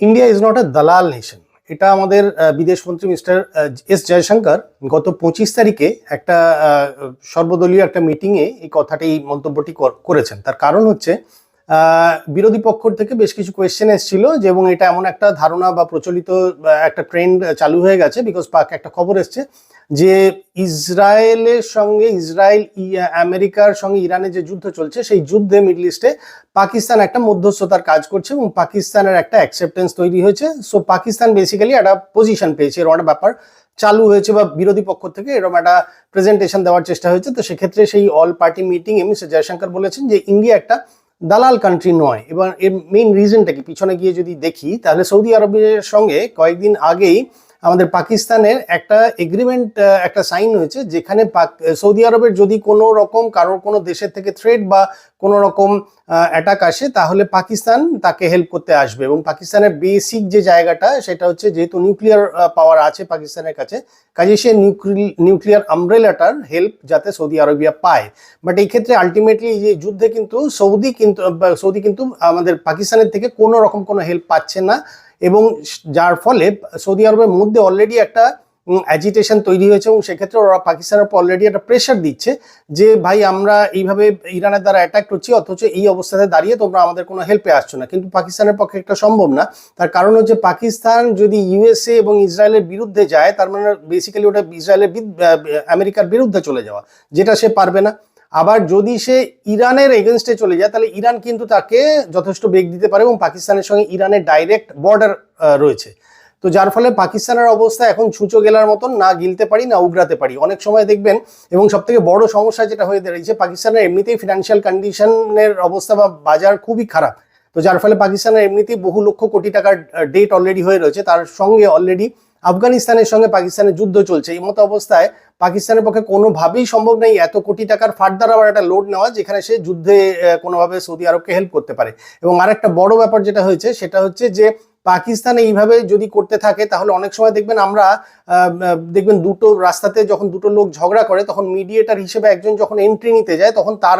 India is not a দালাল nation. এটা আমাদের বিদেশমন্ত্রী মিস্টার এস জয়শঙ্কর গত 25 তারিখে একটা সর্বদলীয় একটা মিটিংয়ে এই কথাটি, এই মন্তব্যটি করেছেন। তার কারণ হচ্ছে বিরোধী পক্ষ থেকে বেশ কিছু কোয়েশ্চেন এসেছিল যে, এবং এটা এমন একটা ধারণা বা প্রচলিত একটা ট্রেন্ড চালু হয়ে গেছে, বিকজ একটা খবর এসছে যে ইসরায়েল আমেরিকার সঙ্গে ইরানের যে যুদ্ধ চলছে, সেই যুদ্ধে মিডল ইস্টে পাকিস্তান একটা মধ্যস্থতার কাজ করছে এবং পাকিস্তানের একটা অ্যাকসেপ্টেন্স তৈরি হয়েছে। সো পাকিস্তান বেসিক্যালি একটা পজিশন পেয়েছে, এরকম একটা ব্যাপার চালু হয়েছে বা বিরোধী পক্ষ থেকে এরকম একটা প্রেজেন্টেশন দেওয়ার চেষ্টা হয়েছে। তো সেক্ষেত্রে সেই অল পার্টি মিটিংয়ে মিস্টার জয়শঙ্কর বলেছেন যে ইন্ডিয়া একটা দালাল কান্ট্রি নয়। এবার এর মেইন রিজনটা কি, পিছনে গিয়ে যদি দেখি তাহলে সৌদি আরবের সঙ্গে কয়েকদিন আগেই আমাদের পাকিস্তানের একটা এগ্রিমেন্ট, একটা সাইন হয়েছে, যেখানে সৌদি আরবের যদি কোনো রকম কারোর কোনো দেশের থেকে থ্রেট বা কোনো রকম অ্যাটাক আসে, তাহলে পাকিস্তান তাকে হেল্প করতে আসবে। এবং পাকিস্তানের বেসিক যে জায়গাটা সেটা হচ্ছে, যেহেতু নিউক্লিয়ার পাওয়ার আছে পাকিস্তানের কাছে, কাজে সে নিউক্লিয়ার আমব্রেলাটার হেল্প যাতে সৌদি আরবিয়া পায়। বাট এই ক্ষেত্রে আলটিমেটলি এই যে যুদ্ধে কিন্তু সৌদি কিন্তু আমাদের পাকিস্তানের থেকে কোনো রকম কোনো হেল্প পাচ্ছে না, এবং যার ফলে সৌদি আরবের মধ্যে অলরেডি একটা অ্যাজিটেশন তৈরি হয়েছে। এবং সেক্ষেত্রে ওরা পাকিস্তানের উপর অলরেডি একটা প্রেশার দিচ্ছে যে ভাই, আমরা এইভাবে ইরানের দ্বারা অ্যাটাক করছি, অথচ এই অবস্থাতে দাঁড়িয়ে তোমরা আমাদের কোনো হেল্পে আসছো না। কিন্তু পাকিস্তানের পক্ষে একটা সম্ভব না। তার কারণ হচ্ছে, পাকিস্তান যদি ইউএসএ এবং ইসরায়েলের বিরুদ্ধে যায়, তার মানে বেসিক্যালি ওটা আমেরিকার বিরুদ্ধে চলে যাওয়া, যেটা সে পারবে না। আবার যদি সে ইরানের এগেনস্টে চলে যায়, তাহলে ইরান কিন্তু তাকে যথেষ্ট বেগ দিতে পারে, এবং পাকিস্তানের সঙ্গে ইরানের ডাইরেক্ট বর্ডার রয়েছে। তো যার ফলে পাকিস্তানের অবস্থা এখন ছুঁচো গেলার মতন, না গিলতে পারি না উগরাতে পারি অনেক সময় দেখবেন। এবং সব থেকে বড় সমস্যা যেটা হয়ে দাঁড়িয়েছে, পাকিস্তানের এমনিতেই ফিনান্সিয়াল কন্ডিশনের অবস্থা বা বাজার খুবই খারাপ। তো যার ফলে পাকিস্তানের এমনিতেই বহু লক্ষ কোটি টাকার ডেট অলরেডি হয়ে রয়েছে, তার সঙ্গে অলরেডি আফগানিস্তানের সঙ্গে পাকিস্তানের যুদ্ধ চলছে। এই মতো অবস্থায় পাকিস্তানের পক্ষে কোনোভাবেই সম্ভব নেই এত কোটি টাকার ফার্দার আবার একটা লোড নেওয়া, যেখানে সে যুদ্ধে কোনোভাবে সৌদি আরবকে হেল্প করতে পারে। এবং আরেকটা বড় ব্যাপার যেটা হয়েছে, সেটা হচ্ছে যে পাকিস্তান এইভাবে যদি করতে থাকে, তাহলে অনেক সময় দেখবেন দেখবেন দুটো রাস্তাতে যখন দুটো লোক ঝগড়া করে, তখন মিডিয়েটার হিসেবে একজন যখন এন্ট্রি নিতে যায়, তখন তার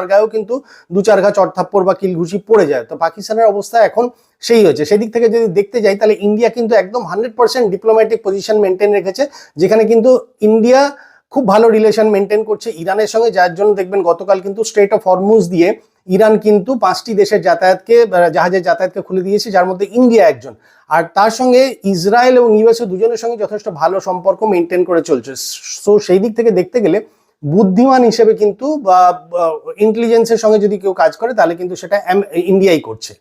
গায়েও কিন্তু দু চার ঘা চড়থাপ্পড় বা কিলঘুষি পড়ে যায়। তো পাকিস্তানের অবস্থা এখন সেই হয়েছে। সেদিক থেকে যদি দেখতে যাই, তাহলে ইন্ডিয়া কিন্তু একদম 100% ডিপ্লোম্যাটিক পজিশন মেনটেন রেখেছে, যেখানে কিন্তু ইন্ডিয়া খুব ভালো রিলেশন মেনটেন করছে ইরানের সঙ্গে, যার জন্য দেখবেন গতকাল কিন্তু স্ট্রেট অফ হরমুজ দিয়ে ইরান কিন্তু 5টি দেশের জাহাজের যাতায়াতকে খুলে দিয়েছে, যার মধ্যে ইন্ডিয়া একজন। আর তার সঙ্গে ইসরায়েল এবং ইউএসএ দুজনের সঙ্গে যথেষ্ট ভালো সম্পর্ক মেনটেন করে চলছে। সো সেই দিক থেকে দেখতে গেলে বুদ্ধিমান হিসেবে কিন্তু বা ইন্টেলিজেন্সের সঙ্গে যদি কেউ কাজ করে, তাহলে কিন্তু সেটা ইন্ডিয়াই করছে।